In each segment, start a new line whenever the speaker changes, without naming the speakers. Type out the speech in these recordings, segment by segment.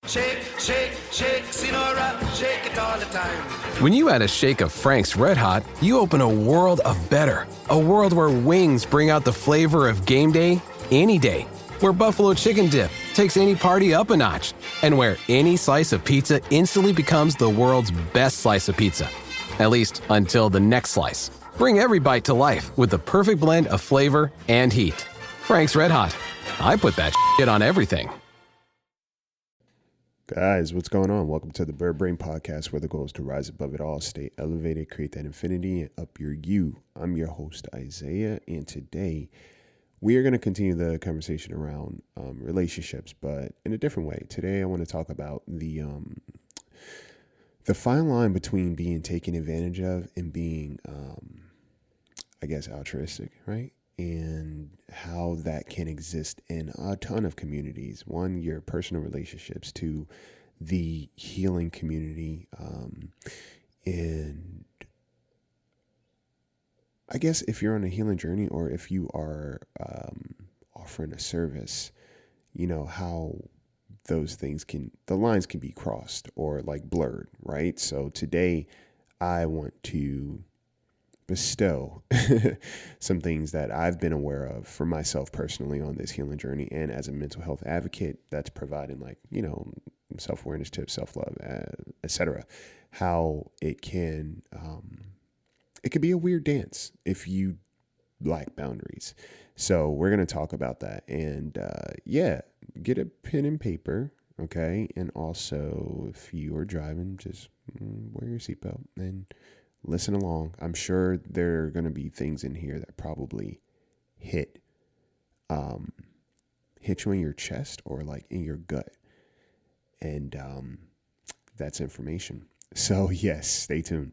Shake, shake, shake, Sinora, shake it all the time.
When you add a shake of Frank's Red Hot, you open a world of better. A world where wings bring out the flavor of game day any day. Where buffalo chicken dip takes any party up a notch. And where any slice of pizza instantly becomes the world's best slice of pizza. At least until the next slice. Bring every bite to life with the perfect blend of flavor and heat. Frank's Red Hot. I put that shit on everything.
Guys, what's going on? Welcome to the Bird Brain Podcast, where the goal is to rise above it all, stay elevated, create that infinity, and up your you. I'm your host, Isaiah, and today we are going to continue the conversation around relationships, but in a different way. Today, I want to talk about the fine line between being taken advantage of and being, altruistic, right? And how that can exist in a ton of communities. One, your personal relationships. Two, the healing community. And I guess if you're on a healing journey or if you are offering a service, you know, how those things the lines can be crossed or like blurred, right? So today I want to bestow some things that I've been aware of for myself personally on this healing journey, and as a mental health advocate that's providing, like, you know, self-awareness tips, self-love, etc. How it can be a weird dance if you lack boundaries. So we're going to talk about that, and get a pen and paper, okay? And also, if you are driving, just wear your seatbelt and listen along. I'm sure there are going to be things in here that probably hit you in your chest or like in your gut. And that's information. So yes, stay tuned.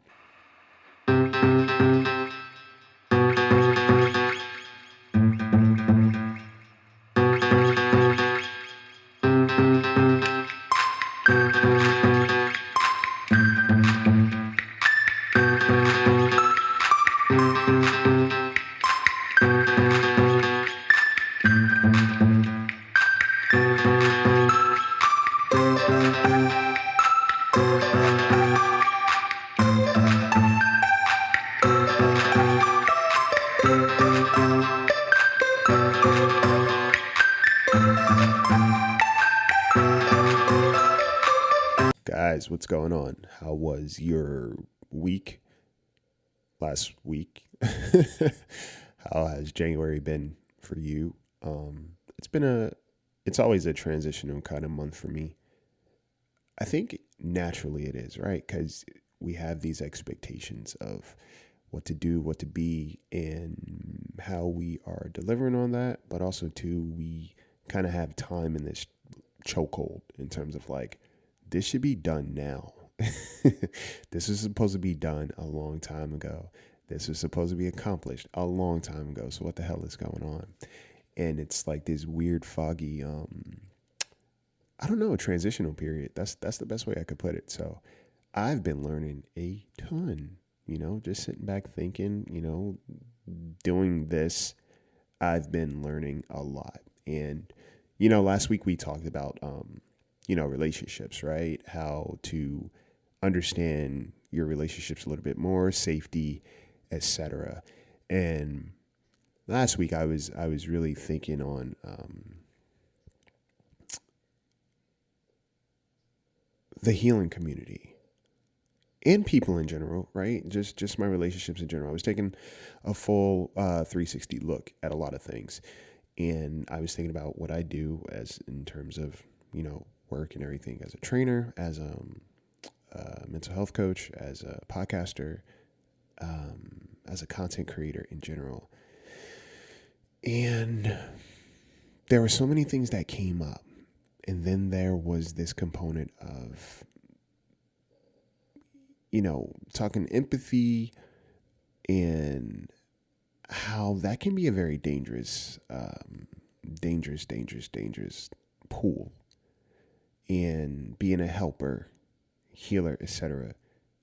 Guys, what's going on? How was your week last week? How has January been for you? It's always a transitional kind of month for me. I think naturally it is, right? Because we have these expectations of what to do, what to be, and how we are delivering on that. But also, too, we kind of have time in this chokehold in terms of like, this should be done now. This was supposed to be done a long time ago. This was supposed to be accomplished a long time ago. So what the hell is going on? And it's like this weird, foggy, transitional period. That's the best way I could put it. So I've been learning a ton, just sitting back thinking, doing this. I've been learning a lot. And, last week we talked about, relationships, right? How to understand your relationships a little bit more, safety, etc. And last week I was really thinking on the healing community and people in general, right? Just my relationships in general. I was taking a full 360 look at a lot of things, and I was thinking about what I do as in terms of work and everything, as a trainer, as a mental health coach, as a podcaster, as a content creator in general. And there were so many things that came up. And then there was this component of, talking empathy and how that can be a very dangerous pool. And being a helper, healer, etc.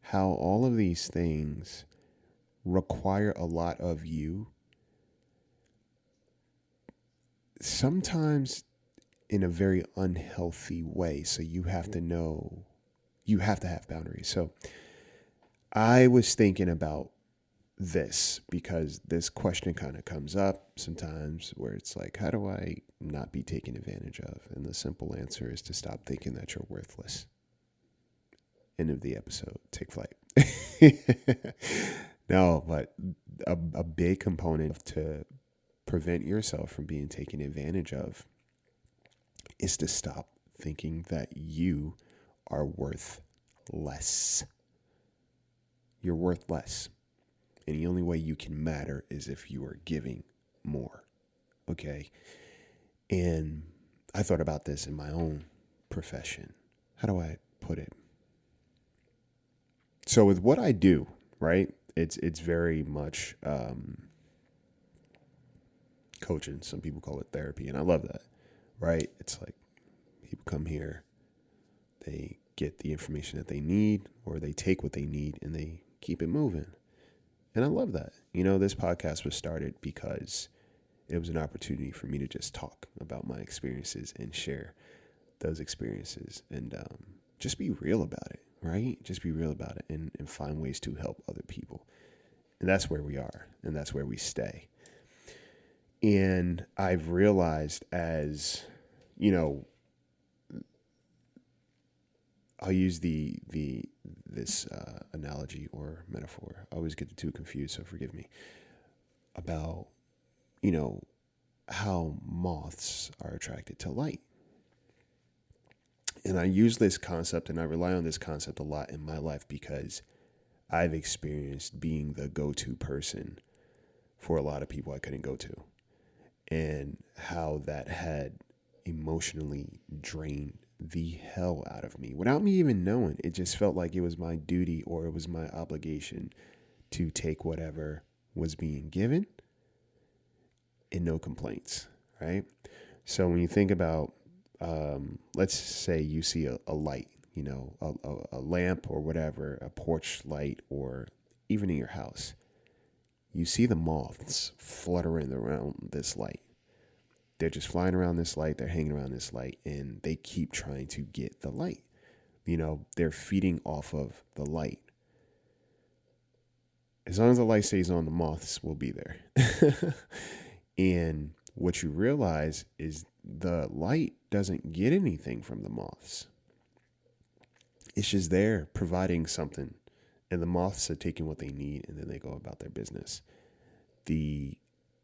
How all of these things require a lot of you. Sometimes in a very unhealthy way. So you have to know, you have to have boundaries. So I was thinking about this because this question kind of comes up sometimes where it's like, how do I not be taken advantage of? And the simple answer is to stop thinking that you're worthless. End of the episode. Take flight. No, but a big component to prevent yourself from being taken advantage of is to stop thinking that you are worth less. You're worth less. And the only way you can matter is if you are giving more. Okay? And I thought about this in my own profession. How do I put it? So with what I do, right? It's very much coaching. Some people call it therapy, and I love that, right? It's like people come here, they get the information that they need, or they take what they need and they keep it moving. And I love that. You know, this podcast was started because it was an opportunity for me to just talk about my experiences and share those experiences and just be real about it, right? Just be real about it and find ways to help other people. And that's where we are, and that's where we stay. And I've realized as, you know, I'll use this analogy or metaphor. I always get the two confused, so forgive me. About, you know, how moths are attracted to light. And I use this concept and I rely on this concept a lot in my life because I've experienced being the go-to person for a lot of people I couldn't go to. And how that had emotionally drained the hell out of me without me even knowing. It just felt like it was my duty or it was my obligation to take whatever was being given and no complaints, right? So when you think about, let's say you see a light, you know, a lamp or whatever, a porch light, or even in your house, you see the moths fluttering around this light. They're just flying around this light. They're hanging around this light, and they keep trying to get the light. You know, they're feeding off of the light. As long as the light stays on, the moths will be there. And what you realize is the light doesn't get anything from the moths. It's just there providing something, and the moths are taking what they need, and then they go about their business. The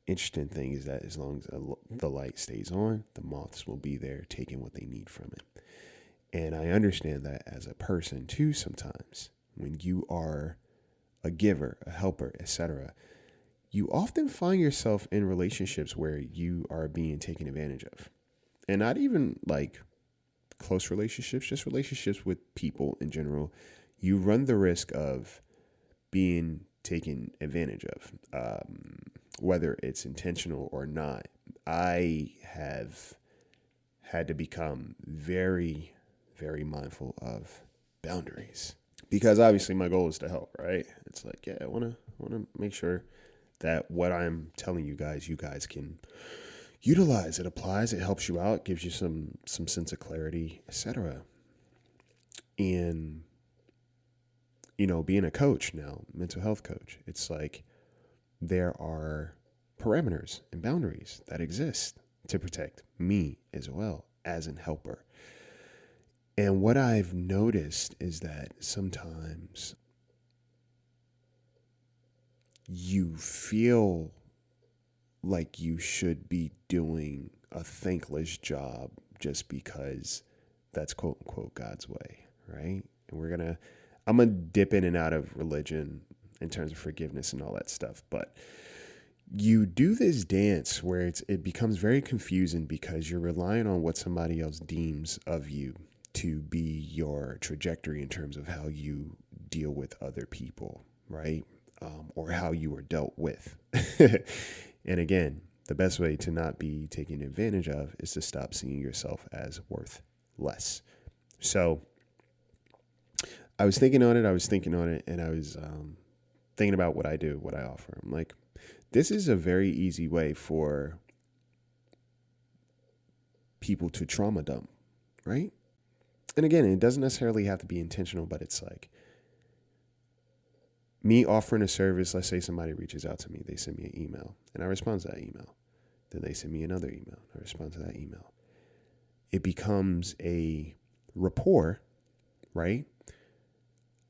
interesting thing is that as long as the light stays on, the moths will be there taking what they need from it. And I understand that as a person too sometimes. When you are a giver, a helper, etc., you often find yourself in relationships where you are being taken advantage of. And not even like close relationships, just relationships with people in general. You run the risk of being taken advantage of, whether it's intentional or not. I have had to become very, very mindful of boundaries because obviously my goal is to help, right? It's like, yeah, I want to make sure that what I'm telling you guys can utilize. It applies, it helps you out, gives you some sense of clarity, etc. And, you know, being a coach now, mental health coach, it's like there are parameters and boundaries that exist to protect me as well as an helper. And what I've noticed is that sometimes you feel like you should be doing a thankless job just because that's quote unquote God's way, right? And I'm going to dip in and out of religion in terms of forgiveness and all that stuff, but you do this dance where it becomes very confusing because you're relying on what somebody else deems of you to be your trajectory in terms of how you deal with other people, right? Or how you were dealt with. And again, the best way to not be taken advantage of is to stop seeing yourself as worth less. So I was thinking on it, and I was thinking about what I do, what I offer. I'm like, this is a very easy way for people to trauma dump, right? And again, it doesn't necessarily have to be intentional, but it's like me offering a service. Let's say somebody reaches out to me, they send me an email, and I respond to that email. Then they send me another email, and I respond to that email. It becomes a rapport, right?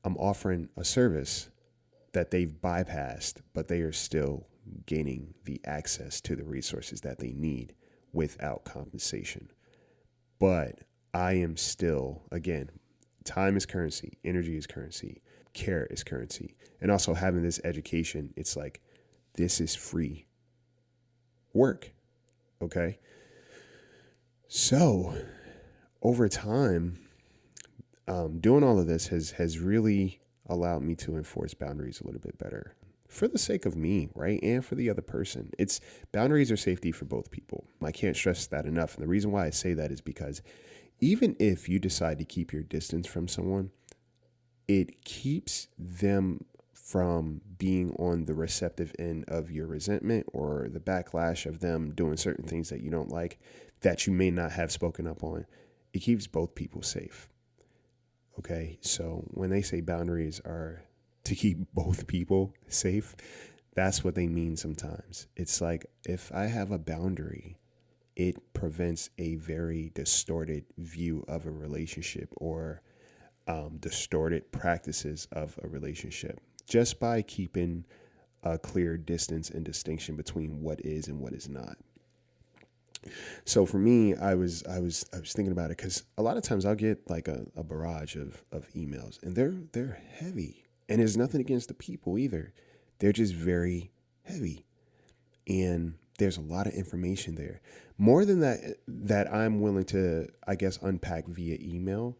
I'm offering a service that they've bypassed, but they are still gaining the access to the resources that they need without compensation. But I am still, again, time is currency, energy is currency, care is currency. And also having this education, it's like, this is free work. Okay. So over time, doing all of this has really allowed me to enforce boundaries a little bit better for the sake of me, right? And for the other person. It's boundaries are safety for both people. I can't stress that enough. And the reason why I say that is because even if you decide to keep your distance from someone, it keeps them from being on the receptive end of your resentment or the backlash of them doing certain things that you don't like, that you may not have spoken up on. It keeps both people safe. Okay, so when they say boundaries are to keep both people safe, that's what they mean sometimes. It's like, if I have a boundary, it prevents a very distorted view of a relationship or distorted practices of a relationship, just by keeping a clear distance and distinction between what is and what is not. So for me, I was thinking about it because a lot of times I'll get like a barrage of emails, and they're heavy, and there's nothing against the people either. They're just very heavy, and there's a lot of information there, more than that I'm willing to, I guess, unpack via email.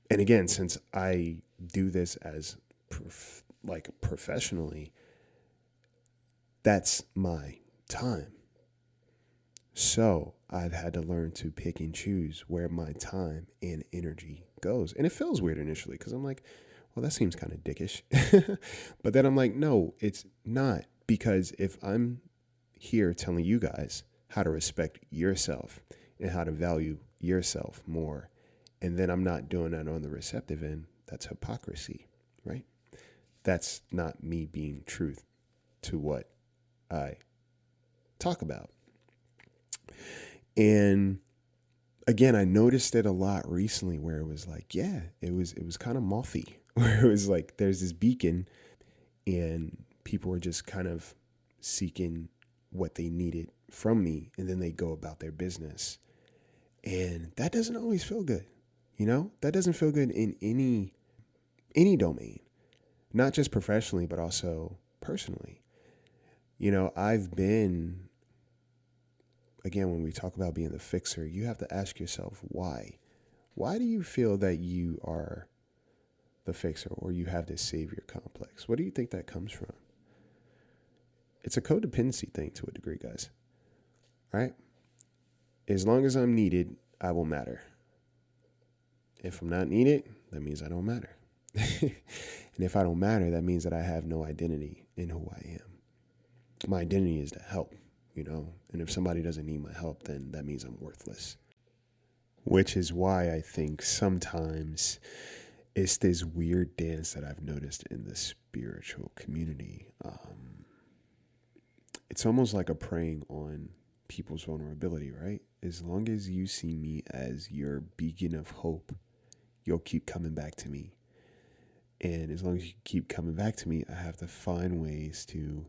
And again, since I do this as professionally, that's my time. So I've had to learn to pick and choose where my time and energy goes. And it feels weird initially because I'm like, well, that seems kind of dickish. But then I'm like, no, it's not. Because if I'm here telling you guys how to respect yourself and how to value yourself more, and then I'm not doing that on the receptive end, that's hypocrisy, right? That's not me being truth to what I talk about. And again, I noticed it a lot recently where it was like, yeah, it was kind of mothy, where it was like, there's this beacon and people were just kind of seeking what they needed from me. And then they go about their business. And that doesn't always feel good. You know, that doesn't feel good in any domain, not just professionally, but also personally. You know, I've been, again, when we talk about being the fixer, you have to ask yourself why. Why do you feel that you are the fixer or you have this savior complex? What do you think that comes from? It's a codependency thing to a degree, guys. Right? As long as I'm needed, I will matter. If I'm not needed, that means I don't matter. And if I don't matter, that means that I have no identity in who I am. My identity is to help, you know, and if somebody doesn't need my help, then that means I'm worthless. Which is why I think sometimes it's this weird dance that I've noticed in the spiritual community. It's almost like a preying on people's vulnerability, right? As long as you see me as your beacon of hope, you'll keep coming back to me. And as long as you keep coming back to me, I have to find ways to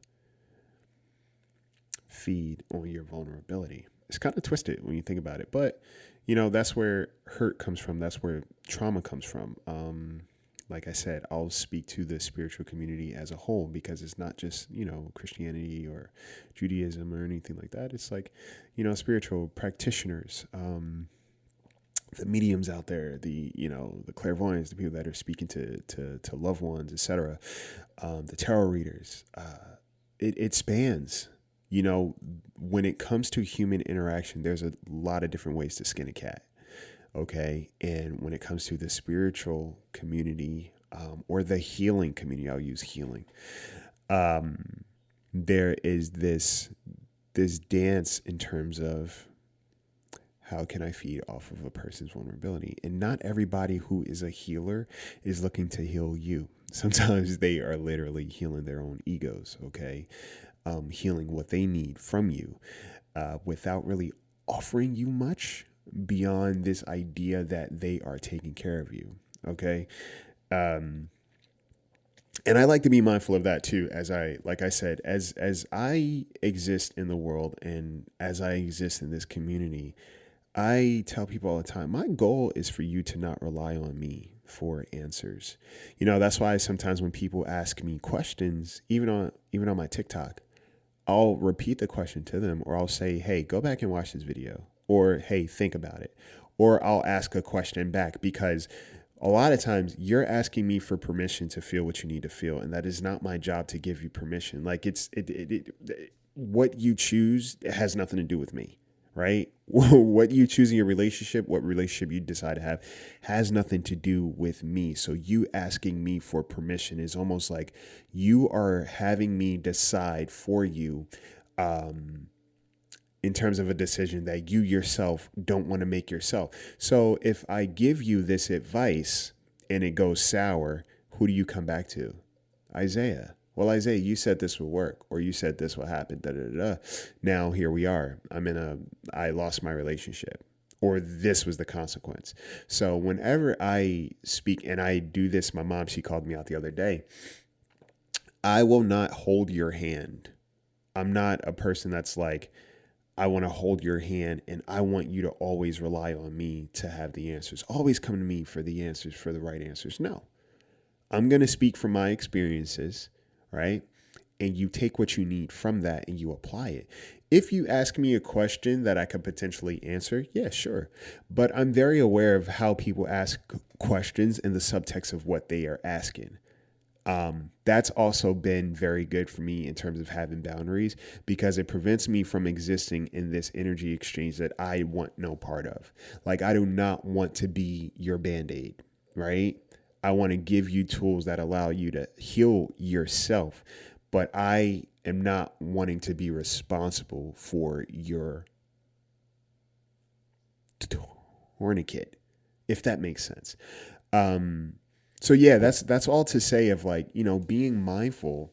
feed on your vulnerability. It's kind of twisted when you think about it, but you know, that's where hurt comes from. That's where trauma comes from. Like I said, I'll speak to the spiritual community as a whole because it's not just, you know, Christianity or Judaism or anything like that. It's like, you know, spiritual practitioners, the mediums out there, the, you know, the clairvoyants, the people that are speaking to loved ones, etc. The tarot readers, it spans. You know, when it comes to human interaction, there's a lot of different ways to skin a cat. Okay. And when it comes to the spiritual community, or the healing community, I'll use healing. There is this dance in terms of How can I feed off of a person's vulnerability? And not everybody who is a healer is looking to heal you. Sometimes they are literally healing their own egos, okay? Healing what they need from you without really offering you much beyond this idea that they are taking care of you, okay? And I like to be mindful of that too, like I said, as I exist in the world and as I exist in this community, I tell people all the time, my goal is for you to not rely on me for answers. That's why sometimes when people ask me questions, even on my TikTok, I'll repeat the question to them, or I'll say, hey, go back and watch this video, or hey, think about it. Or I'll ask a question back, because a lot of times you're asking me for permission to feel what you need to feel. And that is not my job to give you permission. Like what you choose has nothing to do with me, right? What you choose in your relationship, what relationship you decide to have, has nothing to do with me. So you asking me for permission is almost like you are having me decide for you, in terms of a decision that you yourself don't want to make yourself. So if I give you this advice and it goes sour, who do you come back to? Isaiah. Well, Isaiah, you said this would work, or you said this would happen. Da, da, da, da. Now here we are. I lost my relationship, or this was the consequence. So whenever I speak, and I do this, my mom, she called me out the other day. I will not hold your hand. I'm not a person that's like, I want to hold your hand and I want you to always rely on me to have the answers. Always come to me for the answers, for the right answers. No, I'm going to speak from my experiences, right? And you take what you need from that and you apply it. If you ask me a question that I could potentially answer, yeah, sure. But I'm very aware of how people ask questions and the subtext of what they are asking. That's also been very good for me in terms of having boundaries, because it prevents me from existing in this energy exchange that I want no part of. Like, I do not want to be your Band-Aid, right? I want to give you tools that allow you to heal yourself, but I am not wanting to be responsible for your tourniquet, if that makes sense. So yeah, that's all to say of, like, being mindful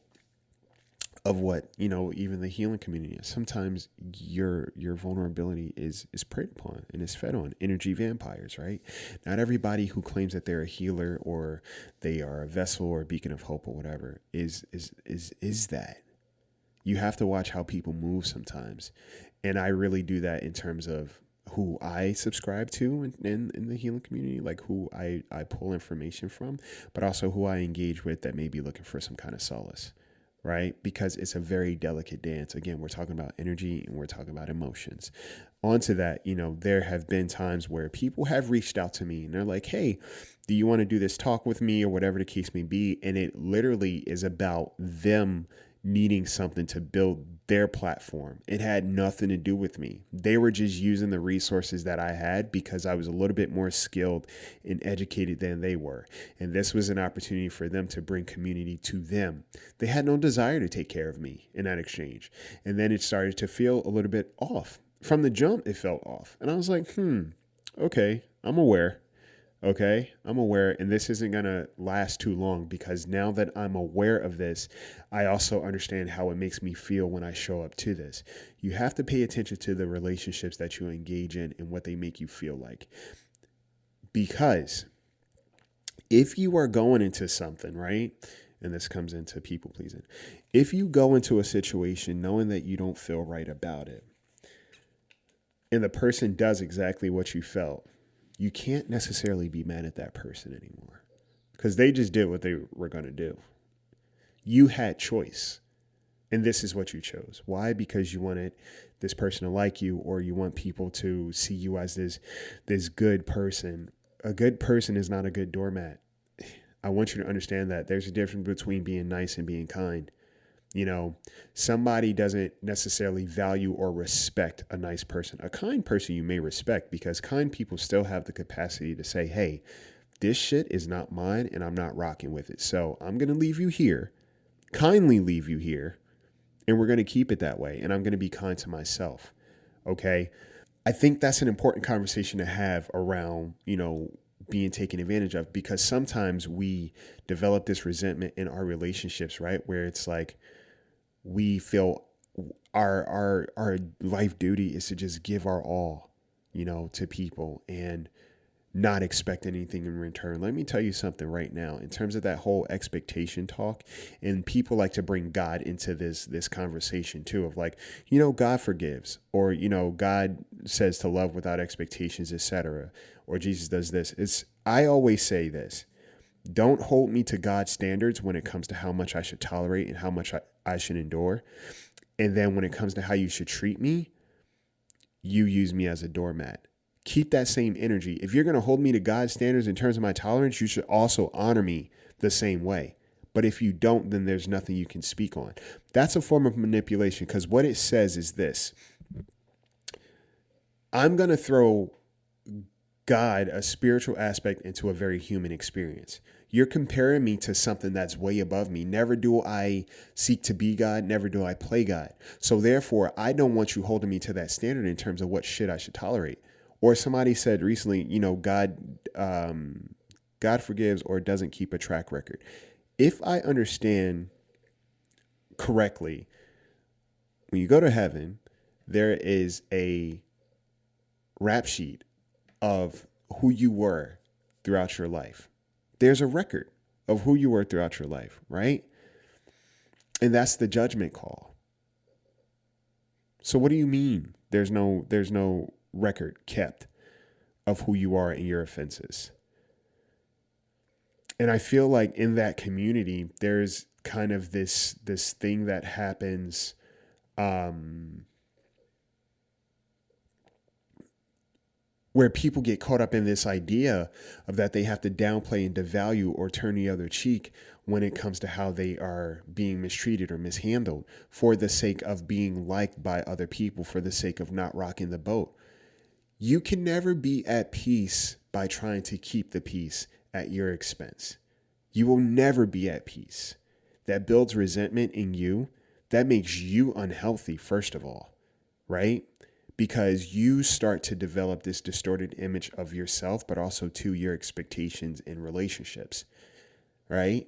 of what, even the healing community is. Sometimes your vulnerability is preyed upon and is fed on. Energy vampires, right? Not everybody who claims that they're a healer or they are a vessel or a beacon of hope or whatever is that. You have to watch how people move sometimes. And I really do that in terms of who I subscribe to in the healing community, like who I pull information from, but also who I engage with that may be looking for some kind of solace, right? Because it's a very delicate dance. Again, we're talking about energy and we're talking about emotions. Onto that, there have been times where people have reached out to me and they're like, hey, do you want to do this talk with me, or whatever the case may be? And it literally is about them needing something to build their platform. It had nothing to do with me. They were just using the resources that I had because I was a little bit more skilled and educated than they were. And this was an opportunity for them to bring community to them. They had no desire to take care of me in that exchange. And then it started to feel a little bit off. From the jump, it felt off. And I was like, okay, I'm aware. Okay, I'm aware, and this isn't going to last too long, because now that I'm aware of this, I also understand how it makes me feel when I show up to this. You have to pay attention to the relationships that you engage in and what they make you feel like. Because if you are going into something, right, and this comes into people pleasing, if you go into a situation knowing that you don't feel right about it, and the person does exactly what you felt, you can't necessarily be mad at that person anymore, because they just did what they were going to do. You had choice, and this is what you chose. Why? Because you wanted this person to like you, or you want people to see you as this good person. A good person is not a good doormat. I want you to understand that there's a difference between being nice and being kind. Somebody doesn't necessarily value or respect a nice person. A kind person you may respect, because kind people still have the capacity to say, hey, this shit is not mine and I'm not rocking with it. So I'm going to leave you here, kindly leave you here, and we're going to keep it that way. And I'm going to be kind to myself. Okay. I think that's an important conversation to have around, being taken advantage of, because sometimes we develop this resentment in our relationships, right? Where it's like we feel our life duty is to just give our all, to people and not expect anything in return. Let me tell you something right now in terms of that whole expectation talk. And people like to bring God into this conversation too, of like, God forgives, or, God says to love without expectations, etc. Or Jesus does this. I always say this: don't hold me to God's standards when it comes to how much I should tolerate and how much I should endure. And then when it comes to how you should treat me, you use me as a doormat. Keep that same energy. If you're going to hold me to God's standards in terms of my tolerance, you should also honor me the same way. But if you don't, then there's nothing you can speak on. That's a form of manipulation, because what it says is this: I'm going to throw God, a spiritual aspect, into a very human experience. You're comparing me to something that's way above me. Never do I seek to be God. Never do I play God. So therefore, I don't want you holding me to that standard in terms of what shit I should tolerate. Or somebody said recently, God forgives or doesn't keep a track record. If I understand correctly, when you go to heaven, there is a rap sheet of who you were throughout your life. There's a record of who you were throughout your life, right? And that's the judgment call. So what do you mean there's no record kept of who you are and your offenses? And I feel like in that community, there's kind of this thing that happens, where people get caught up in this idea of that they have to downplay and devalue or turn the other cheek when it comes to how they are being mistreated or mishandled for the sake of being liked by other people, for the sake of not rocking the boat. You can never be at peace by trying to keep the peace at your expense. You will never be at peace. That builds resentment in you. That makes you unhealthy, first of all, right? Because you start to develop this distorted image of yourself, but also to your expectations in relationships, right?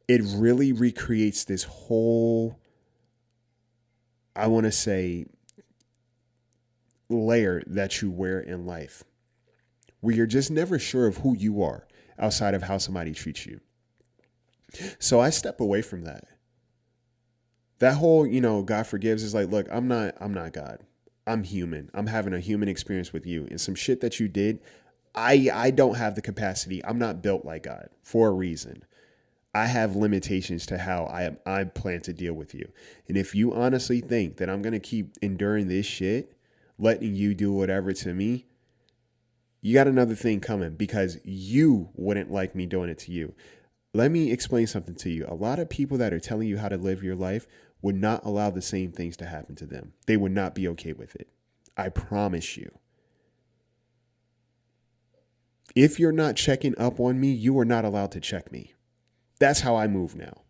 It really recreates this whole, I want to say, layer that you wear in life, where you're just never sure of who you are outside of how somebody treats you. So I step away from that. That whole, God forgives is like, look, I'm not God. I'm human. I'm having a human experience with you. And some shit that you did, I don't have the capacity. I'm not built like God for a reason. I have limitations to how I plan to deal with you. And if you honestly think that I'm going to keep enduring this shit, letting you do whatever to me, you got another thing coming, because you wouldn't like me doing it to you. Let me explain something to you. A lot of people that are telling you how to live your life would not allow the same things to happen to them. They would not be okay with it. I promise you. If you're not checking up on me, you are not allowed to check me. That's how I move now.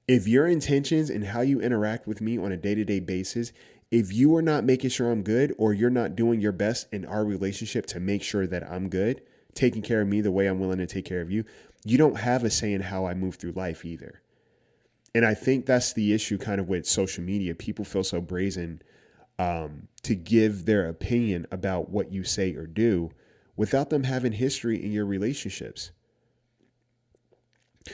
If your intentions and how you interact with me on a day-to-day basis, if you are not making sure I'm good, or you're not doing your best in our relationship to make sure that I'm good, taking care of me the way I'm willing to take care of you, you don't have a say in how I move through life either. And I think that's the issue kind of with social media. People feel so brazen to give their opinion about what you say or do without them having history in your relationships.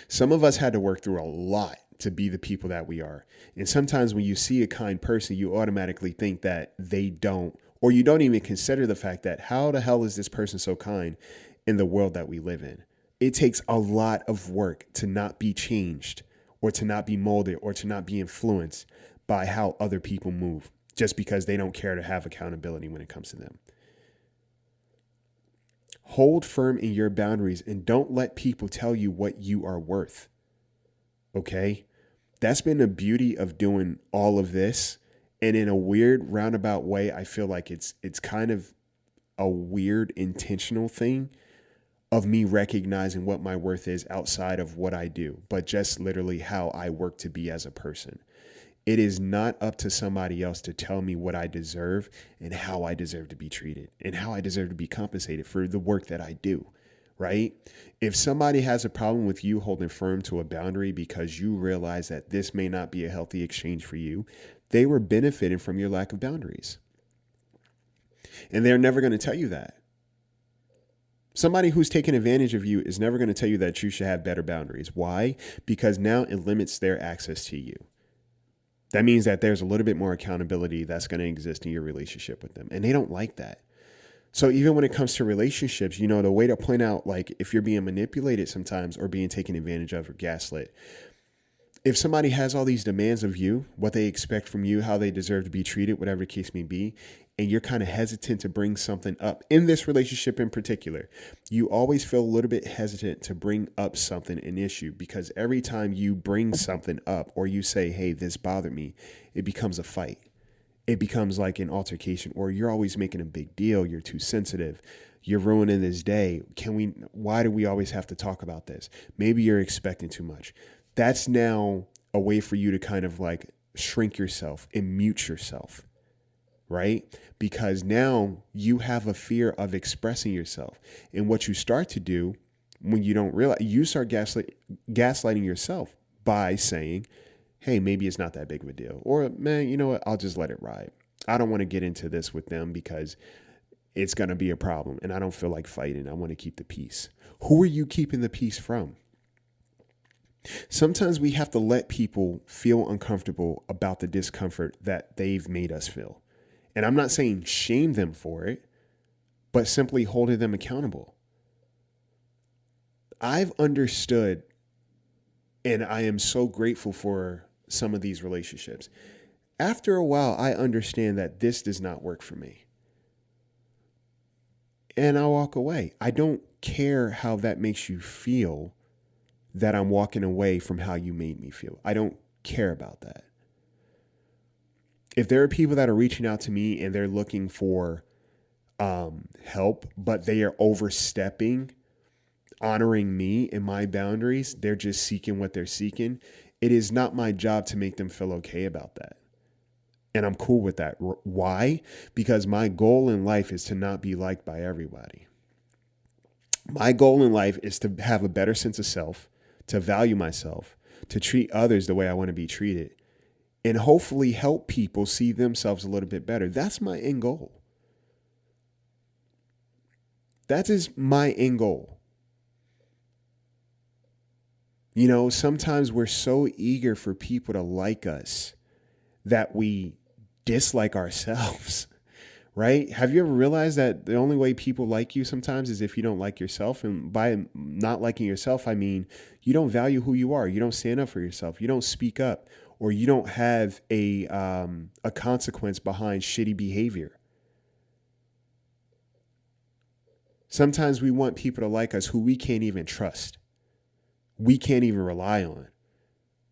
Some of us had to work through a lot to be the people that we are. And sometimes when you see a kind person, you automatically think that they don't, or you don't even consider the fact that how the hell is this person so kind in the world that we live in? It takes a lot of work to not be changed, or to not be molded, or to not be influenced by how other people move, just because they don't care to have accountability when it comes to them. Hold firm in your boundaries and don't let people tell you what you are worth. Okay? That's been the beauty of doing all of this. And in a weird roundabout way, I feel like it's kind of a weird intentional thing of me recognizing what my worth is outside of what I do, but just literally how I work to be as a person. It is not up to somebody else to tell me what I deserve and how I deserve to be treated and how I deserve to be compensated for the work that I do, right? If somebody has a problem with you holding firm to a boundary because you realize that this may not be a healthy exchange for you, they were benefiting from your lack of boundaries. And they're never going to tell you that. Somebody who's taking advantage of you is never going to tell you that you should have better boundaries. Why? Because now it limits their access to you. That means that there's a little bit more accountability that's going to exist in your relationship with them. And they don't like that. So even when it comes to relationships, you know, the way to point out, like, if you're being manipulated sometimes or being taken advantage of or gaslit, if somebody has all these demands of you, what they expect from you, how they deserve to be treated, whatever the case may be, and you're kind of hesitant to bring something up in this relationship in particular, you always feel a little bit hesitant to bring up something, an issue, because every time you bring something up or you say, hey, this bothered me, it becomes a fight. It becomes like an altercation, or you're always making a big deal. You're too sensitive. You're ruining this day. Why do we always have to talk about this? Maybe you're expecting too much. That's now a way for you to kind of like shrink yourself and mute yourself, right? Because now you have a fear of expressing yourself. And what you start to do when you don't realize, you start gaslighting yourself by saying, hey, maybe it's not that big of a deal. Or, man, you know what? I'll just let it ride. I don't want to get into this with them because it's going to be a problem. And I don't feel like fighting. I want to keep the peace. Who are you keeping the peace from? Sometimes we have to let people feel uncomfortable about the discomfort that they've made us feel. And I'm not saying shame them for it, but simply holding them accountable. I've understood, and I am so grateful for some of these relationships. After a while, I understand that this does not work for me. And I walk away. I don't care how that makes you feel, that I'm walking away from how you made me feel. I don't care about that. If there are people that are reaching out to me and they're looking for help, but they are overstepping, honoring me and my boundaries, they're just seeking what they're seeking. It is not my job to make them feel okay about that. And I'm cool with that. Why? Because my goal in life is to not be liked by everybody. My goal in life is to have a better sense of self, to value myself, to treat others the way I want to be treated, and hopefully help people see themselves a little bit better. That's my end goal. That is my end goal. You know, sometimes we're so eager for people to like us that we dislike ourselves, right? Have you ever realized that the only way people like you sometimes is if you don't like yourself? And by not liking yourself, I mean, you don't value who you are. You don't stand up for yourself. You don't speak up, or you don't have a consequence behind shitty behavior. Sometimes we want people to like us who we can't even trust. We can't even rely on.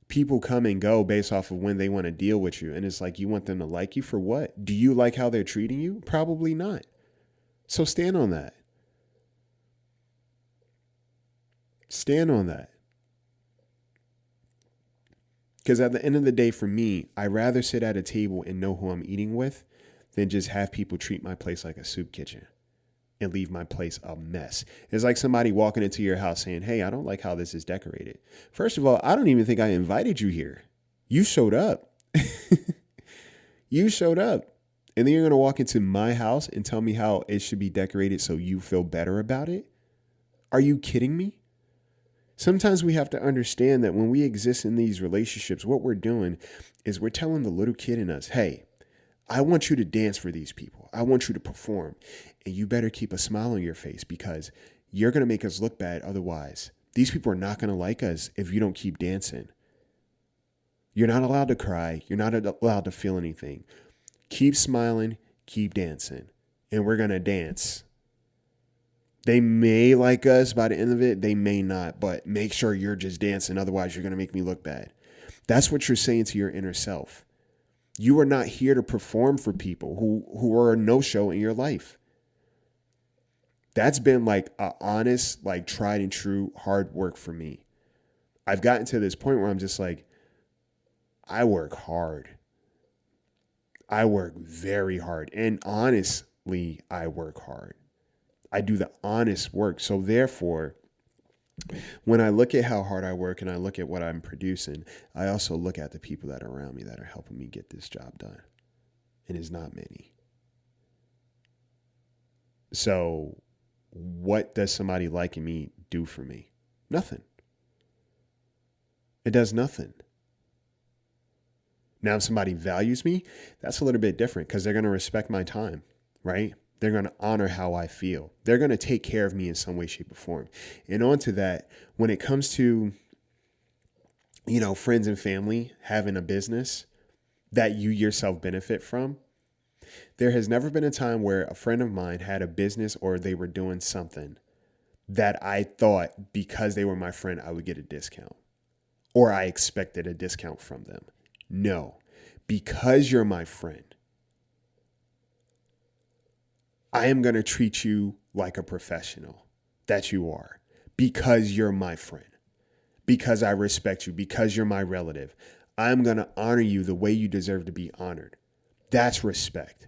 People come and go based off of when they want to deal with you. And it's like, you want them to like you for what? Do you like how they're treating you? Probably not. So stand on that. Stand on that. Because at the end of the day, for me, I'd rather sit at a table and know who I'm eating with than just have people treat my place like a soup kitchen and leave my place a mess. It's like somebody walking into your house saying, hey, I don't like how this is decorated. First of all, I don't even think I invited you here. You showed up. You showed up. And then you're going to walk into my house and tell me how it should be decorated so you feel better about it? Are you kidding me? Sometimes we have to understand that when we exist in these relationships, what we're doing is we're telling the little kid in us, hey, I want you to dance for these people. I want you to perform. And you better keep a smile on your face because you're going to make us look bad otherwise. These people are not going to like us if you don't keep dancing. You're not allowed to cry. You're not allowed to feel anything. Keep smiling, keep dancing, and we're going to dance. They may like us by the end of it. They may not, but make sure you're just dancing. Otherwise, you're going to make me look bad. That's what you're saying to your inner self. You are not here to perform for people who are a no-show in your life. That's been like a honest, like tried and true hard work for me. I've gotten to this point where I'm just like, I work hard. I work very hard. And honestly, I work hard. I do the honest work. So therefore, when I look at how hard I work and I look at what I'm producing, I also look at the people that are around me that are helping me get this job done. And it's not many. So what does somebody liking me do for me? Nothing. It does nothing. Now, if somebody values me, that's a little bit different because they're going to respect my time, right? They're going to honor how I feel. They're going to take care of me in some way, shape, or form. And on to that, when it comes to, friends and family having a business that you yourself benefit from, there has never been a time where a friend of mine had a business or they were doing something that I thought because they were my friend, I would get a discount or I expected a discount from them. No, because you're my friend, I am going to treat you like a professional that you are because you're my friend, because I respect you, because you're my relative. I'm going to honor you the way you deserve to be honored. That's respect.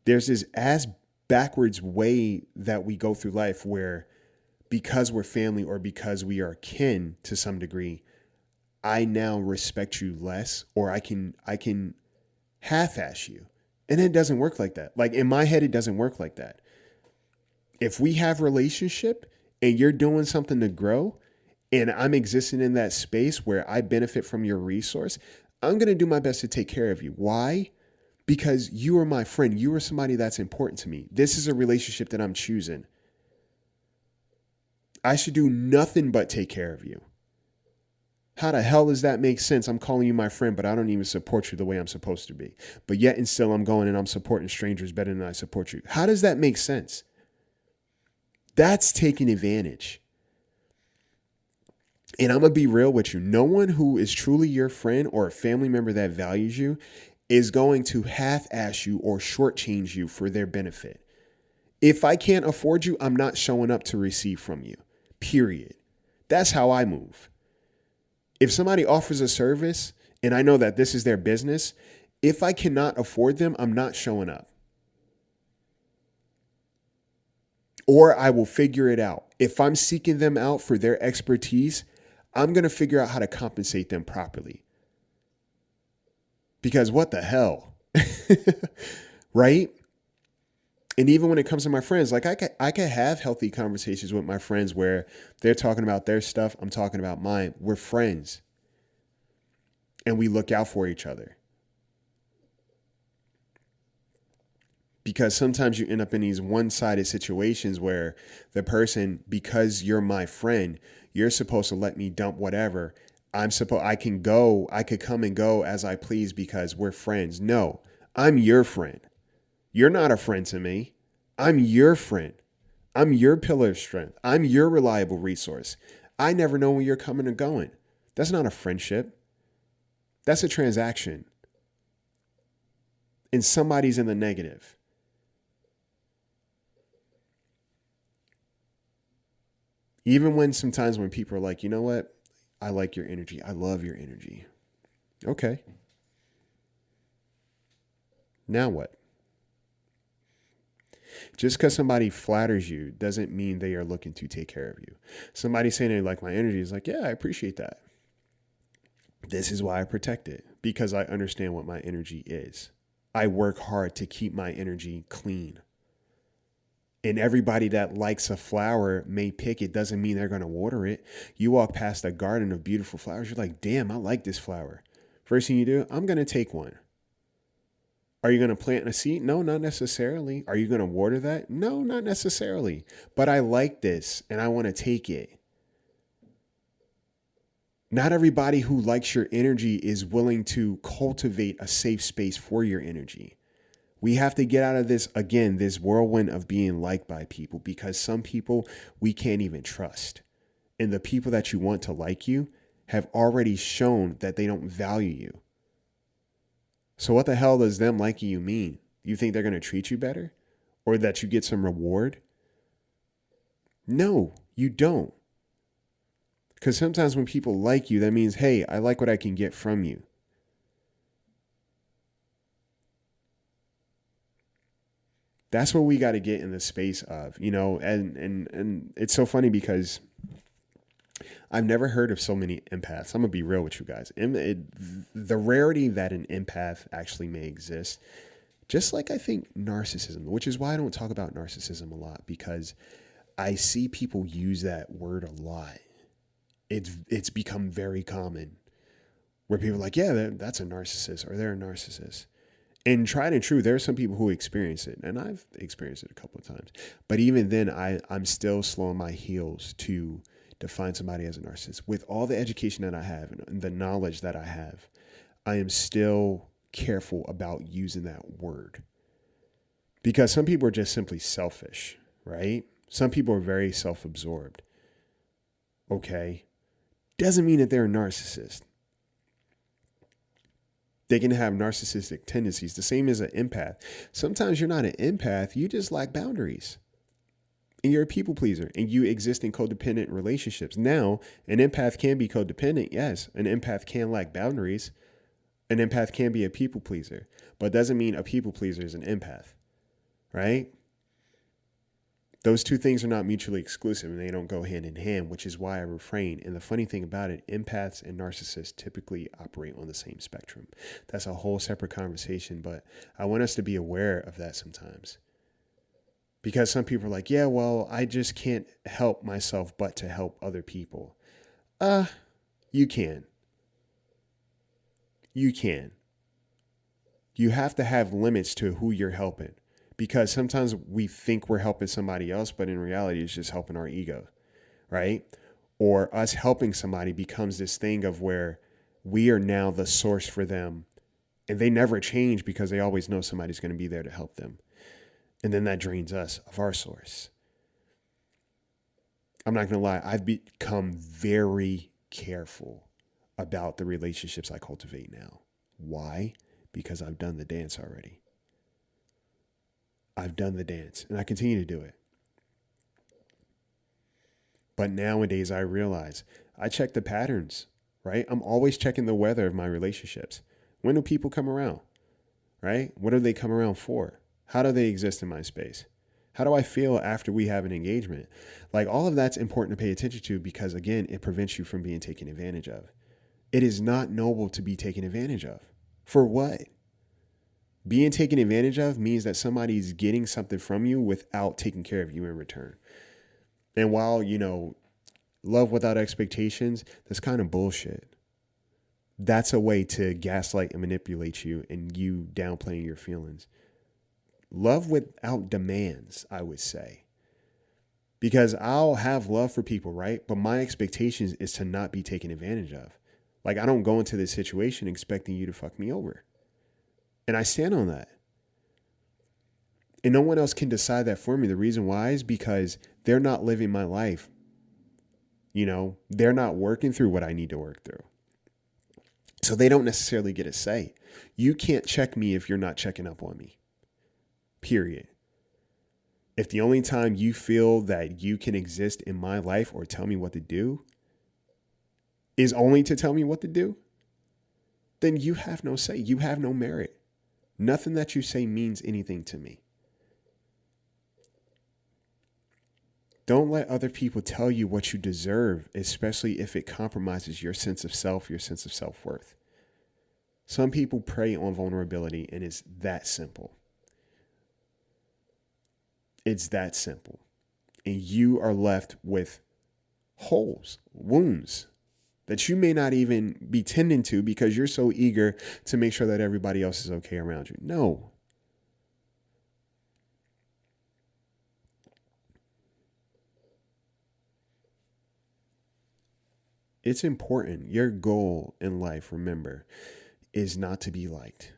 There's this ass backwards way that we go through life where because we're family or because we are kin to some degree, I now respect you less or I can half-ass you. And it doesn't work like that. Like in my head, it doesn't work like that. If we have relationship and you're doing something to grow and I'm existing in that space where I benefit from your resource, I'm going to do my best to take care of you. Why? Because you are my friend. You are somebody that's important to me. This is a relationship that I'm choosing. I should do nothing but take care of you. How the hell does that make sense? I'm calling you my friend, but I don't even support you the way I'm supposed to be. But yet and still I'm going and I'm supporting strangers better than I support you. How does that make sense? That's taking advantage. And I'm going to be real with you. No one who is truly your friend or a family member that values you is going to half-ass you or shortchange you for their benefit. If I can't afford you, I'm not showing up to receive from you. Period. That's how I move. If somebody offers a service and I know that this is their business, if I cannot afford them, I'm not showing up. Or I will figure it out. If I'm seeking them out for their expertise, I'm going to figure out how to compensate them properly. Because what the hell? Right? And even when it comes to my friends, like I can have healthy conversations with my friends where they're talking about their stuff, I'm talking about mine. We're friends. And we look out for each other. Because sometimes you end up in these one-sided situations where the person, because you're my friend, you're supposed to let me dump whatever. I could come and go as I please because we're friends. No, I'm your friend. You're not a friend to me. I'm your friend. I'm your pillar of strength. I'm your reliable resource. I never know when you're coming or going. That's not a friendship. That's a transaction. And somebody's in the negative. Even when sometimes when people are like, you know what? I like your energy. I love your energy. Okay. Now what? Just because somebody flatters you doesn't mean they are looking to take care of you. Somebody saying they like my energy is like, yeah, I appreciate that. This is why I protect it, because I understand what my energy is. I work hard to keep my energy clean. And everybody that likes a flower may pick it, doesn't mean they're going to water it. You walk past a garden of beautiful flowers, you're like, damn, I like this flower. First thing you do, I'm going to take one. Are you going to plant a seed? No, not necessarily. Are you going to water that? No, not necessarily. But I like this and I want to take it. Not everybody who likes your energy is willing to cultivate a safe space for your energy. We have to get out of this, again, this whirlwind of being liked by people, because some people we can't even trust. And the people that you want to like you have already shown that they don't value you. So what the hell does them liking you mean? You think they're going to treat you better? Or that you get some reward? No, you don't. Because sometimes when people like you, that means, hey, I like what I can get from you. That's what we got to get in the space of, and it's so funny because I've never heard of so many empaths. I'm gonna be real with you guys. The rarity that an empath actually may exist, just like I think narcissism, which is why I don't talk about narcissism a lot, because I see people use that word a lot. It's become very common where people are like, yeah, that's a narcissist, or they're a narcissist. And tried and true, there are some people who experience it, and I've experienced it a couple of times. But even then, I'm still slow on my heels to define somebody as a narcissist. With all the education that I have and the knowledge that I have, I am still careful about using that word. Because some people are just simply selfish, right? Some people are very self-absorbed. Okay? Doesn't mean that they're a narcissist. They can have narcissistic tendencies, the same as an empath. Sometimes you're not an empath, you just lack boundaries. And you're a people pleaser, and you exist in codependent relationships. Now, an empath can be codependent, yes. An empath can lack boundaries. An empath can be a people pleaser, but doesn't mean a people pleaser is an empath, right? Those two things are not mutually exclusive, and they don't go hand in hand, which is why I refrain. And the funny thing about it, empaths and narcissists typically operate on the same spectrum. That's a whole separate conversation, but I want us to be aware of that sometimes. Because some people are like, yeah, well, I just can't help myself but to help other people. You can. You can. You have to have limits to who you're helping. Because sometimes we think we're helping somebody else, but in reality, it's just helping our ego, right? Or us helping somebody becomes this thing of where we are now the source for them, and they never change because they always know somebody's going to be there to help them. And then that drains us of our source. I'm not going to lie, I've become very careful about the relationships I cultivate now. Why? Because I've done the dance already. I've done the dance, and I continue to do it. But nowadays I realize I check the patterns, right? I'm always checking the weather of my relationships. When do people come around, right? What do they come around for? How do they exist in my space? How do I feel after we have an engagement? Like, all of that's important to pay attention to because, again, it prevents you from being taken advantage of. It is not noble to be taken advantage of. For what? Being taken advantage of means that somebody's getting something from you without taking care of you in return. And while, love without expectations, that's kind of bullshit. That's a way to gaslight and manipulate you and you downplaying your feelings. Love without demands, I would say. Because I'll have love for people, right? But my expectations is to not be taken advantage of. Like, I don't go into this situation expecting you to fuck me over. And I stand on that. And no one else can decide that for me. The reason why is because they're not living my life. They're not working through what I need to work through. So they don't necessarily get a say. You can't check me if you're not checking up on me. Period. If the only time you feel that you can exist in my life or tell me what to do is only to tell me what to do, then you have no say. You have no merit. Nothing that you say means anything to me. Don't let other people tell you what you deserve, especially if it compromises your sense of self, your sense of self-worth. Some people prey on vulnerability, and it's that simple. It's that simple. And you are left with holes, wounds that you may not even be tending to because you're so eager to make sure that everybody else is okay around you. No. It's important. Your goal in life, remember, is not to be liked,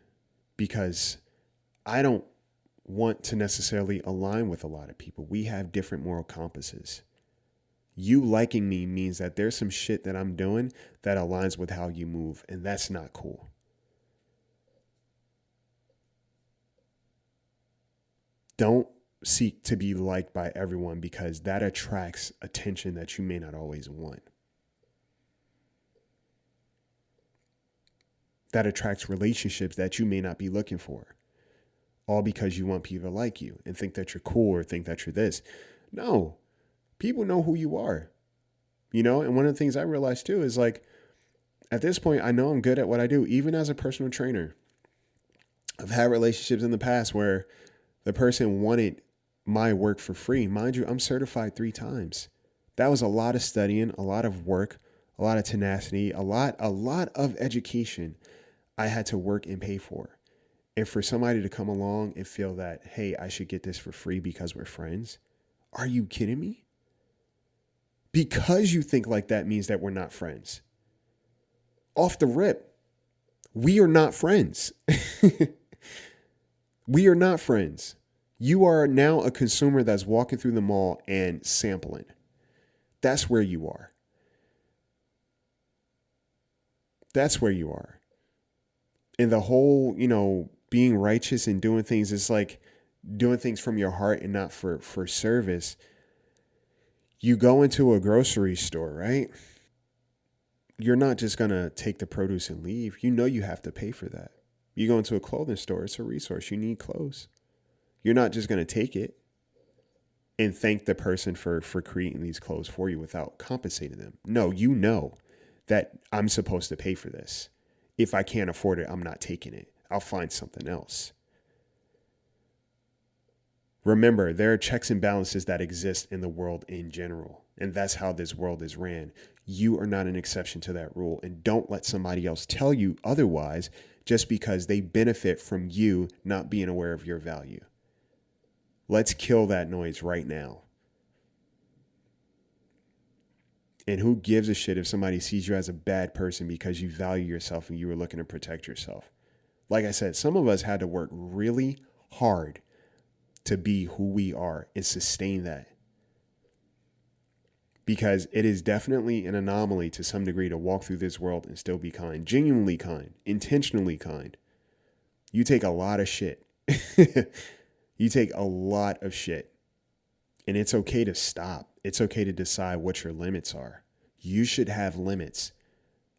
because I don't want to necessarily align with a lot of people. We have different moral compasses. You liking me means that there's some shit that I'm doing that aligns with how you move, and that's not cool. Don't seek to be liked by everyone because that attracts attention that you may not always want. That attracts relationships that you may not be looking for. all because you want people to like you and think that you're cool or think that you're this. No, people know who you are, and one of the things I realized too is like, at this point, I know I'm good at what I do, even as a personal trainer. I've had relationships in the past where the person wanted my work for free. Mind you, I'm certified 3 times. That was a lot of studying, a lot of work, a lot of tenacity, a lot of education I had to work and pay for. And for somebody to come along and feel that, hey, I should get this for free because we're friends. Are you kidding me? Because you think like that means that we're not friends. Off the rip, we are not friends. We are not friends. You are now a consumer that's walking through the mall and sampling. That's where you are. That's where you are. And the whole, being righteous and doing things is like doing things from your heart and not for service. You go into a grocery store, right? You're not just going to take the produce and leave. You have to pay for that. You go into a clothing store, it's a resource. You need clothes. You're not just going to take it and thank the person for creating these clothes for you without compensating them. No, you know that I'm supposed to pay for this. If I can't afford it, I'm not taking it. I'll find something else. Remember, there are checks and balances that exist in the world in general, and that's how this world is ran. You are not an exception to that rule, and don't let somebody else tell you otherwise just because they benefit from you not being aware of your value. Let's kill that noise right now. And who gives a shit if somebody sees you as a bad person because you value yourself and you were looking to protect yourself? Like I said, some of us had to work really hard to be who we are and sustain that. Because it is definitely an anomaly to some degree to walk through this world and still be kind, genuinely kind, intentionally kind. You take a lot of shit. You take a lot of shit. And it's okay to stop. It's okay to decide what your limits are. You should have limits.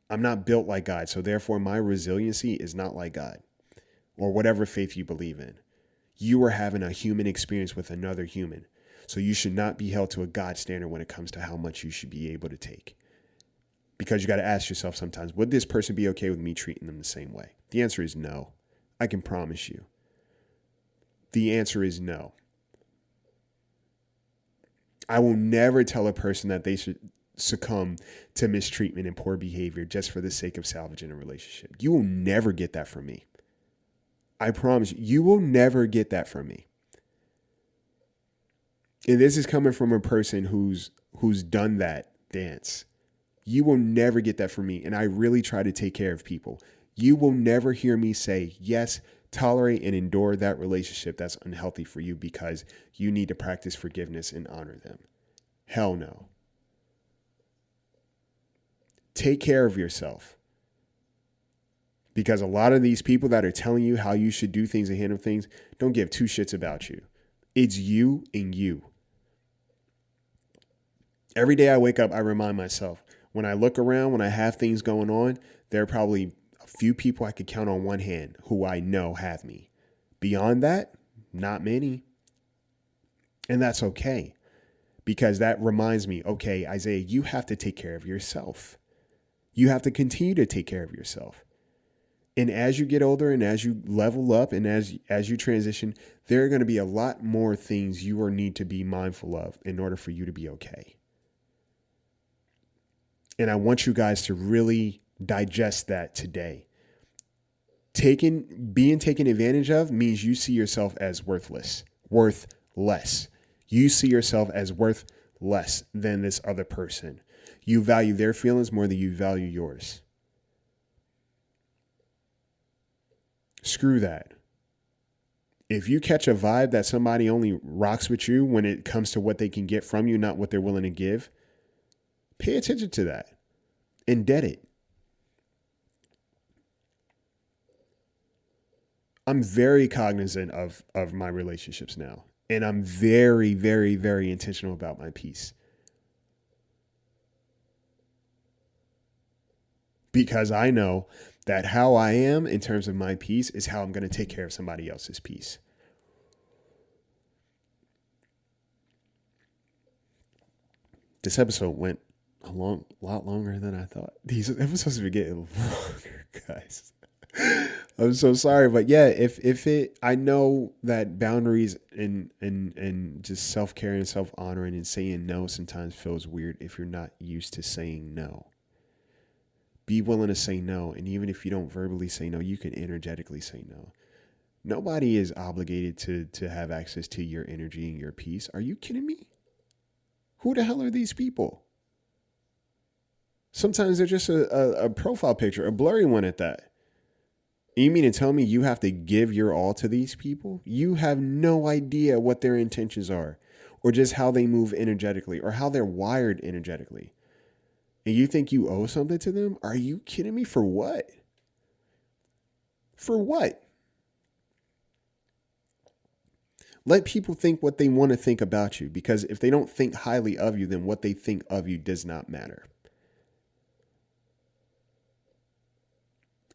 I'm not built like God, so therefore my resiliency is not like God or whatever faith you believe in. You are having a human experience with another human. So you should not be held to a God standard when it comes to how much you should be able to take. Because you got to ask yourself sometimes, would this person be okay with me treating them the same way? The answer is no. I can promise you. The answer is no. I will never tell a person that they should succumb to mistreatment and poor behavior just for the sake of salvaging a relationship. You will never get that from me. I promise you will never get that from me. And this is coming from a person who's done that dance. You will never get that from me. And I really try to take care of people. You will never hear me say, yes, tolerate and endure that relationship that's unhealthy for you because you need to practice forgiveness and honor them. Hell no. Take care of yourself. Because a lot of these people that are telling you how you should do things and handle things don't give 2 shits about you. It's you and you. Every day I wake up, I remind myself, when I look around, when I have things going on, there are probably a few people I could count on one hand who I know have me. Beyond that, not many. And that's okay. Because that reminds me, okay, Isaiah, you have to take care of yourself. You have to continue to take care of yourself. And as you get older and as you level up and as you transition, there are going to be a lot more things you will need to be mindful of in order for you to be okay. And I want you guys to really digest that today. Being taken advantage of means you see yourself as worth less. You see yourself as worth less than this other person. You value their feelings more than you value yours. Screw that. If you catch a vibe that somebody only rocks with you when it comes to what they can get from you, not what they're willing to give, pay attention to that and dead it. I'm very cognizant of my relationships now. And I'm very, very, very intentional about my peace. Because I know that how I am in terms of my peace is how I'm going to take care of somebody else's peace. This episode went a lot longer than I thought. These episodes have been getting longer, guys. I'm so sorry, but yeah, I know that boundaries and just self-care and self-honoring and saying no sometimes feels weird if you're not used to saying no. Be willing to say no, and even if you don't verbally say no, you can energetically say no. Nobody is obligated to have access to your energy and your peace. Are you kidding me? Who the hell are these people? Sometimes they're just a profile picture, a blurry one at that. You mean to tell me you have to give your all to these people? You have no idea what their intentions are, or just how they move energetically, or how they're wired energetically. And you think you owe something to them? Are you kidding me? For what? For what? Let people think what they want to think about you, because if they don't think highly of you, then what they think of you does not matter.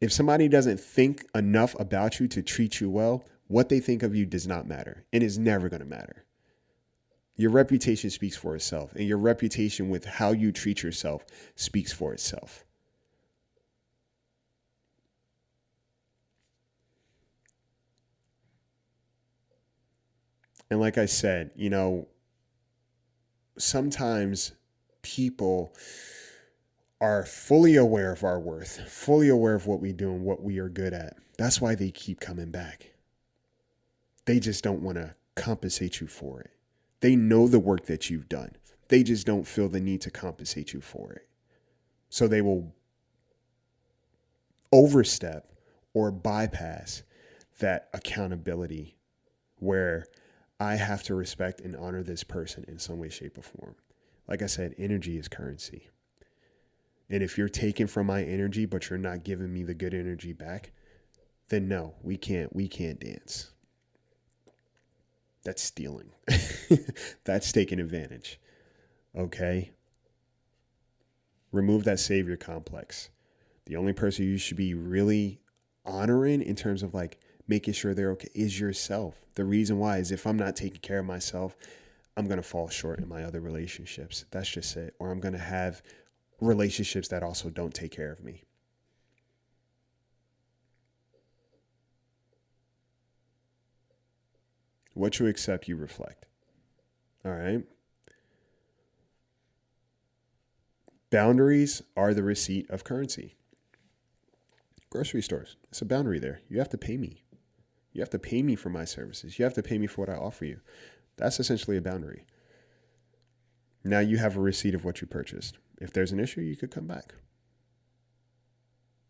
If somebody doesn't think enough about you to treat you well, what they think of you does not matter, and is never going to matter. Your reputation speaks for itself, and your reputation with how you treat yourself speaks for itself. And like I said, sometimes people are fully aware of our worth, fully aware of what we do and what we are good at. That's why they keep coming back. They just don't want to compensate you for it. They know the work that you've done. They just don't feel the need to compensate you for it. So they will overstep or bypass that accountability where I have to respect and honor this person in some way, shape, or form. Like I said, energy is currency. And if you're taking from my energy, but you're not giving me the good energy back, then no, we can't dance. That's stealing. That's taking advantage. Okay? Remove that savior complex. The only person you should be really honoring in terms of like making sure they're okay is yourself. The reason why is if I'm not taking care of myself, I'm going to fall short in my other relationships. That's just it. Or I'm going to have relationships that also don't take care of me. What you accept, you reflect. All right. Boundaries are the receipt of currency. Grocery stores, it's a boundary there. You have to pay me. You have to pay me for my services. You have to pay me for what I offer you. That's essentially a boundary. Now you have a receipt of what you purchased. If there's an issue, you could come back.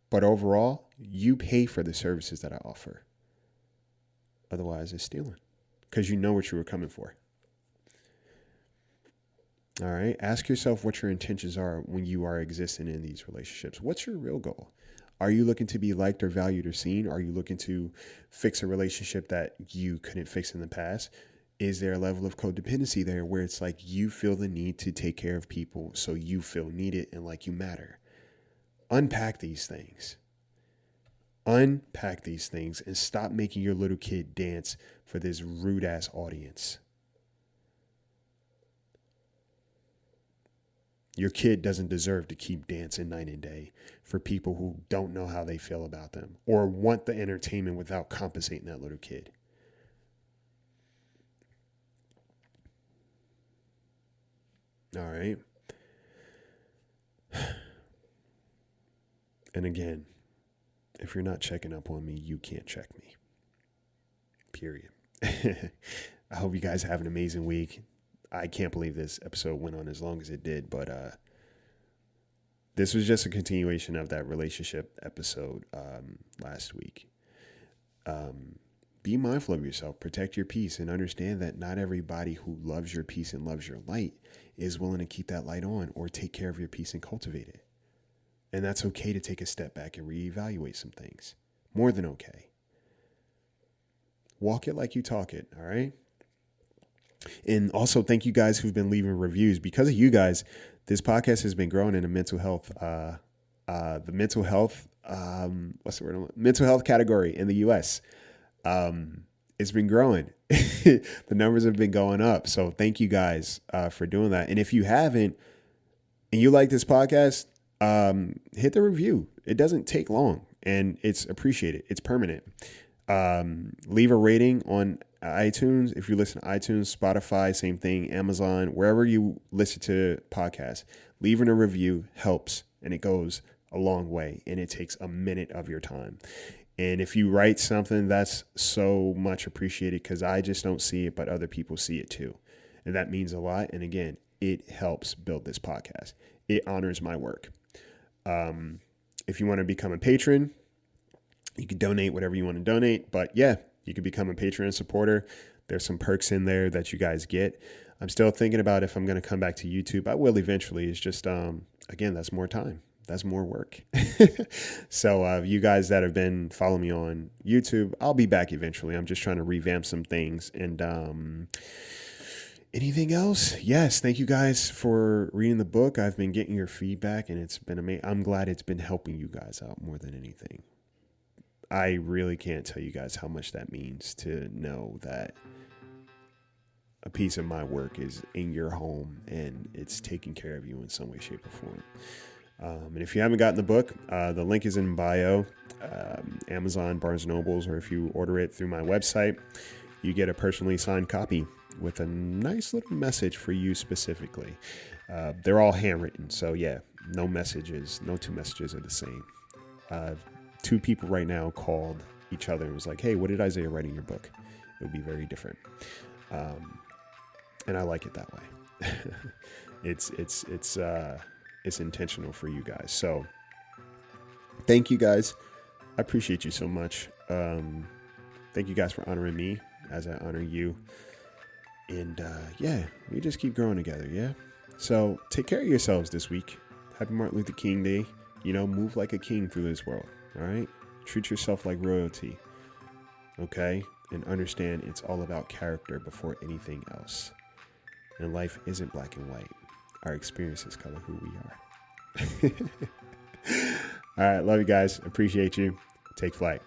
But overall, you pay for the services that I offer. Otherwise, it's stealing because you know what you were coming for. All right. Ask yourself what your intentions are when you are existing in these relationships. What's your real goal? Are you looking to be liked or valued or seen? Are you looking to fix a relationship that you couldn't fix in the past? Is there a level of codependency there where it's like you feel the need to take care of people so you feel needed and like you matter? Unpack these things. Unpack these things and stop making your little kid dance for this rude ass audience. Your kid doesn't deserve to keep dancing night and day for people who don't know how they feel about them or want the entertainment without compensating that little kid. All right. And again, if you're not checking up on me, you can't check me. Period. I hope you guys have an amazing week. I can't believe this episode went on as long as it did, but this was just a continuation of that relationship episode last week. Be mindful of yourself, protect your peace, and understand that not everybody who loves your peace and loves your light is willing to keep that light on or take care of your peace and cultivate it. And that's okay to take a step back and reevaluate some things. More than okay. Walk it like you talk it, all right? And also thank you guys who've been leaving reviews. Because of you guys, this podcast has been growing in the mental health, mental health category in the US. it's been growing. The numbers have been going up. So thank you guys for doing that. And if you haven't and you like this podcast, hit the review. It doesn't take long and it's appreciated. It's permanent. Leave a rating on iTunes. If you listen to iTunes, Spotify, same thing, Amazon, wherever you listen to podcasts, leaving a review helps and it goes a long way and it takes a minute of your time. And if you write something, that's so much appreciated because I just don't see it, but other people see it too. And that means a lot. And again, it helps build this podcast. It honors my work. If you want to become a patron, you can donate whatever you want to donate. But yeah, you can become a Patreon supporter. There's some perks in there that you guys get. I'm still thinking about if I'm going to come back to YouTube. I will eventually. It's just, again, that's more time. That's more work. So you guys that have been following me on YouTube, I'll be back eventually. I'm just trying to revamp some things. And anything else? Yes. Thank you guys for reading the book. I've been getting your feedback and it's been amazing. I'm glad it's been helping you guys out more than anything. I really can't tell you guys how much that means to know that a piece of my work is in your home and it's taking care of you in some way, shape, or form. And if you haven't gotten the book, the link is in bio, Amazon, Barnes & Nobles, or if you order it through my website, you get a personally signed copy with a nice little message for you specifically. They're all handwritten. So yeah, no two messages are the same. 2 people right now called each other and was like, hey, what did Isaiah write in your book? It would be very different. And I like it that way. It's intentional for you guys. So thank you guys. I appreciate you so much. Thank you guys for honoring me as I honor you. And yeah, we just keep growing together. Yeah. So take care of yourselves this week. Happy Martin Luther King Day. Move like a king through this world. All right. Treat yourself like royalty. Okay. And understand it's all about character before anything else. And life isn't black and white. Our experiences color who we are. All right. Love you guys. Appreciate you. Take flight.